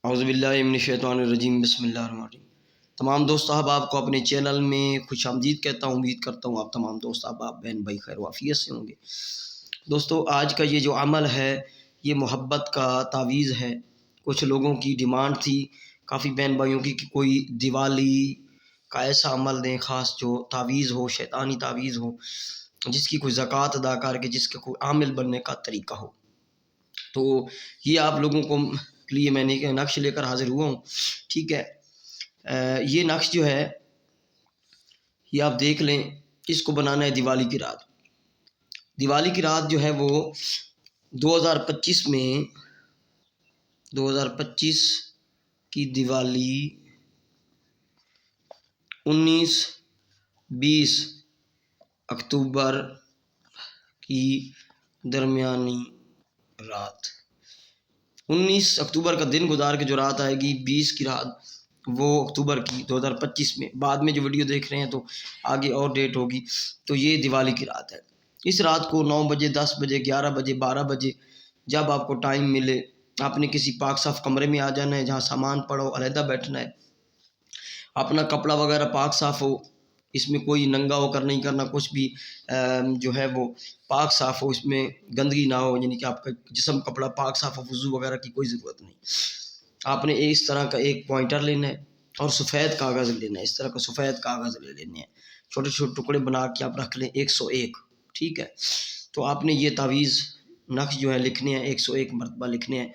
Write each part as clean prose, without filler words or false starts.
اعوذ باللہ من الشیطان الرجیم، بسم اللہ الرحمن الرحیم۔ تمام دوست احباب کو اپنے چینل میں خوش آمدید کہتا ہوں۔ امید کرتا ہوں آپ تمام دوست احباب بہن بھائی خیر و عافیت سے ہوں گے۔ دوستو، آج کا یہ جو عمل ہے یہ محبت کا تعویذ ہے۔ کچھ لوگوں کی ڈیمانڈ تھی، کافی بہن بھائیوں کی، کہ کوئی دیوالی کا ایسا عمل دیں خاص جو تعویذ ہو، شیطانی تعویذ ہو، جس کی کوئی زکوٰۃ ادا کر کے جس کا کوئی عامل بننے کا طریقہ ہو۔ تو یہ آپ لوگوں کو لیے میں نے نقش لے کر حاضر ہوا ہوں، ٹھیک ہے۔ یہ نقش جو ہے یہ آپ دیکھ لیں، اس کو بنانا ہے دیوالی کی رات۔ دیوالی کی رات جو ہے وہ 2025 کی دیوالی 19-20 اکتوبر کی درمیانی رات، 19 اکتوبر کا دن گزار کے جو رات آئے گی، 20 کی رات وہ اکتوبر کی 2025 میں، بعد میں جو ویڈیو دیکھ رہے ہیں تو آگے اور ڈیٹ ہوگی۔ تو یہ دیوالی کی رات ہے۔ اس رات کو 9 بجے، 10 بجے، 11 بجے، 12 بجے، جب آپ کو ٹائم ملے، آپ نے کسی پاک صاف کمرے میں آ جانا ہے جہاں سامان پڑا ہو، علیحدہ بیٹھنا ہے، اپنا کپڑا وغیرہ پاک صاف ہو، اس میں کوئی ننگا ہو کر نہیں کرنا، کچھ بھی جو ہے وہ پاک صاف ہو، اس میں گندگی نہ ہو، یعنی کہ آپ کا جسم کپڑا پاک صاف ہو، وضو وغیرہ کی کوئی ضرورت نہیں۔ آپ نے اس طرح کا ایک پوائنٹر لینا ہے اور سفید کاغذ لینا ہے، اس طرح کا سفید کاغذ لے لینے ہیں، چھوٹے چھوٹے ٹکڑے بنا کے آپ رکھ لیں 101، ٹھیک ہے۔ تو آپ نے یہ تعویذ نقش جو ہے لکھنے ہیں، 101 مرتبہ لکھنے ہیں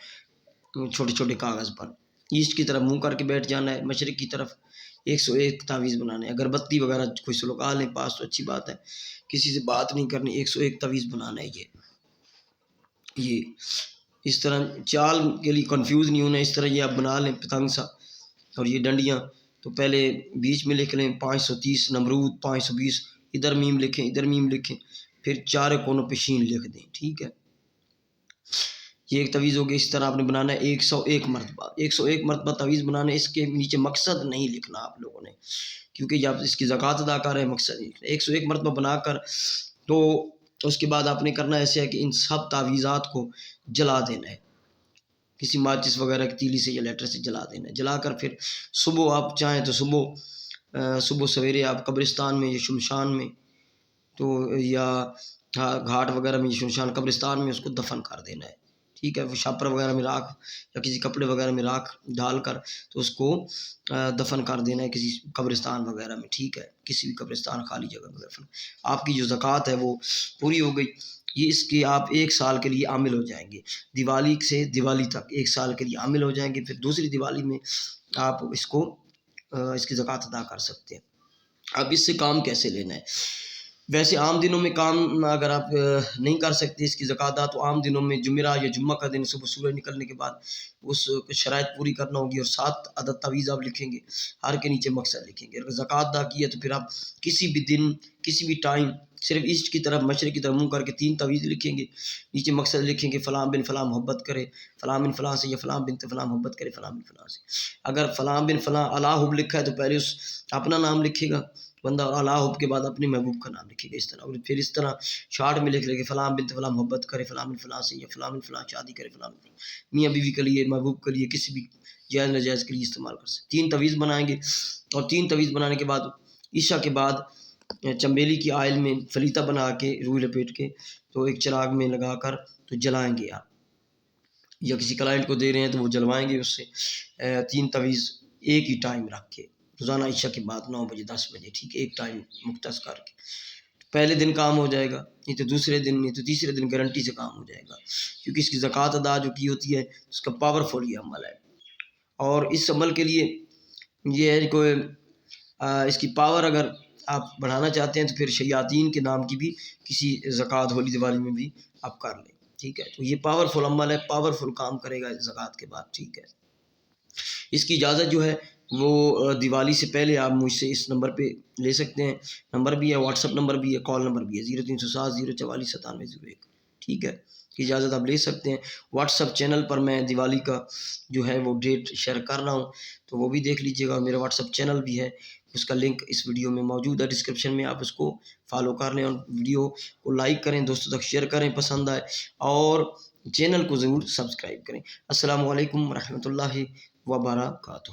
چھوٹے چھوٹے کاغذ پر۔ ایسٹ کی طرف منہ کر کے بیٹھ جانا ہے، مشرق کی طرف 101 تعویذ بنانے ہیں۔ اگربتی وغیرہ کوئی سلوکا لیں پاس تو اچھی بات ہے، کسی سے بات نہیں کرنی، 101 تعویذ بنانا ہے۔ یہ اس طرح چال کے لیے کنفیوز نہیں ہونا، اس طرح یہ آپ بنا لیں پتنگ سا، اور یہ ڈنڈیاں تو پہلے بیچ میں لکھ لیں 530 نمرود، 520 ادھر میم لکھیں، ادھر میم لکھیں، پھر چاروں کونوں پہ شین لکھ دیں، ٹھیک ہے۔ یہ ایک تعویذ ہو گیا۔ اس طرح آپ نے بنانا ہے 101 مرتبہ، 101 مرتبہ تعویذ بنانا ہے۔ اس کے نیچے مقصد نہیں لکھنا آپ لوگوں نے، کیونکہ جب اس کی زکوٰۃ ادا کر رہے ہیں مقصد نہیں لکھنا۔ 101 مرتبہ بنا کر تو اس کے بعد آپ نے کرنا ایسے ہے کہ ان سب تعویذات کو جلا دینا ہے، کسی ماچس وغیرہ کی تیلی سے یا لیٹر سے جلا دینا ہے۔ جلا کر پھر صبح آپ چاہیں تو صبح سویرے آپ قبرستان میں یا شمشان میں تو یا گھاٹ وغیرہ میں یا شمشان قبرستان میں اس کو دفن کر دینا ہے، ٹھیک ہے۔ وہ شاپر وغیرہ میں راکھ یا کسی کپڑے وغیرہ میں راکھ ڈال کر تو اس کو دفن کر دینا ہے کسی قبرستان وغیرہ میں، ٹھیک ہے، کسی بھی قبرستان خالی جگہ میں دفن۔ آپ کی جو زکوٰۃ ہے وہ پوری ہو گئی۔ یہ اس کے آپ 1 سال کے لیے عامل ہو جائیں گے، دیوالی سے دیوالی تک 1 سال کے لیے عامل ہو جائیں گے۔ پھر دوسری دیوالی میں آپ اس کی زکوٰۃ ادا کر سکتے ہیں۔ اب اس سے کام کیسے لینا ہے؟ ویسے عام دنوں میں کام اگر آپ نہیں کر سکتے اس کی زکوٰۃ، تو عام دنوں میں جمعرہ یا جمعہ کا دن صبح سورج نکلنے کے بعد اس شرائط پوری کرنا ہوگی، اور 7 عدد تعویذ آپ لکھیں گے، ہر کے نیچے مقصد لکھیں گے۔ اگر زکوٰۃ ادا کی ہے تو پھر آپ کسی بھی دن کسی بھی ٹائم صرف ایسٹ کی طرف مشرق کی طرف منہ کر کے 3 تعویذ لکھیں گے، نیچے مقصد لکھیں گے فلاں بن فلاں محبت کرے، فلاں بن فلاں سے، یا فلاں بنت فلاں محبت کرے فلاں بن فلاں سے۔ اگر فلاں بن فلاں علی حب لکھا ہے تو پہلے اس اپنا نام لکھے گا بندہ، اور علی حب کے بعد اپنے محبوب کا نام لکھے گا، اس طرح۔ اور پھر اس طرح شارٹ میں لکھ لے کہ فلاں بنت فلاں محبت کرے فلاں بن فلاں سے، یا فلاں بن فلاں شادی کرے فلاں بن فلاں، میاں بیوی کے لیے، محبوب کے لیے، کسی بھی جائز ناجائز کے لیے استعمال کر سکتے۔ 3 تعویذ بنائیں گے، اور 3 تعویذ بنانے کے بعد عشاء کے بعد چنبیلی کی آئل میں فلیتہ بنا کے روئی لپیٹ کے تو ایک چراغ میں لگا کر تو جلائیں گے آپ، یا کسی کلائنٹ کو دے رہے ہیں تو وہ جلوائیں گے اس سے 3 تعویذ ایک ہی ٹائم رکھ کے، روزانہ عشاء کے بعد 9 بجے 10 بجے، ٹھیک ہے، ایک ٹائم مختص کر کے۔ پہلے دن کام ہو جائے گا، نہیں تو دوسرے دن، نہیں تو تیسرے دن گارنٹی سے کام ہو جائے گا، کیونکہ اس کی زکوٰۃ ادا جو کی ہوتی ہے اس کا پاورفل یہ عمل ہے۔ اور اس عمل کے لیے یہ ہے کوئی اس کی پاور اگر آپ بڑھانا چاہتے ہیں تو پھر شیاطین کے نام کی بھی کسی زکوٰۃ ہولی دیوالی میں بھی آپ کر لیں، ٹھیک ہے۔ تو یہ پاورفل عمل ہے، پاورفل کام کرے گا زکوٰۃ کے بعد، ٹھیک ہے۔ اس کی اجازت جو ہے وہ دیوالی سے پہلے آپ مجھ سے اس نمبر پہ لے سکتے ہیں، نمبر بھی ہے، واٹس اپ نمبر بھی ہے، کال نمبر بھی ہے 0307 044 9701، ٹھیک ہے۔ اجازت آپ لے سکتے ہیں۔ واٹس اپ چینل پر میں دیوالی کا جو ہے وہ ڈیٹ شیئر کر رہا ہوں، تو وہ بھی دیکھ لیجیے گا۔ میرا واٹس اپ چینل بھی ہے، اس کا لنک اس ویڈیو میں موجود ہے ڈسکرپشن میں، آپ اس کو فالو کر لیں، اور ویڈیو کو لائک کریں، دوستوں تک شیئر کریں پسند آئے، اور چینل کو ضرور سبسکرائب کریں۔ السلام علیکم ورحمۃ اللہ وبرکاتہ۔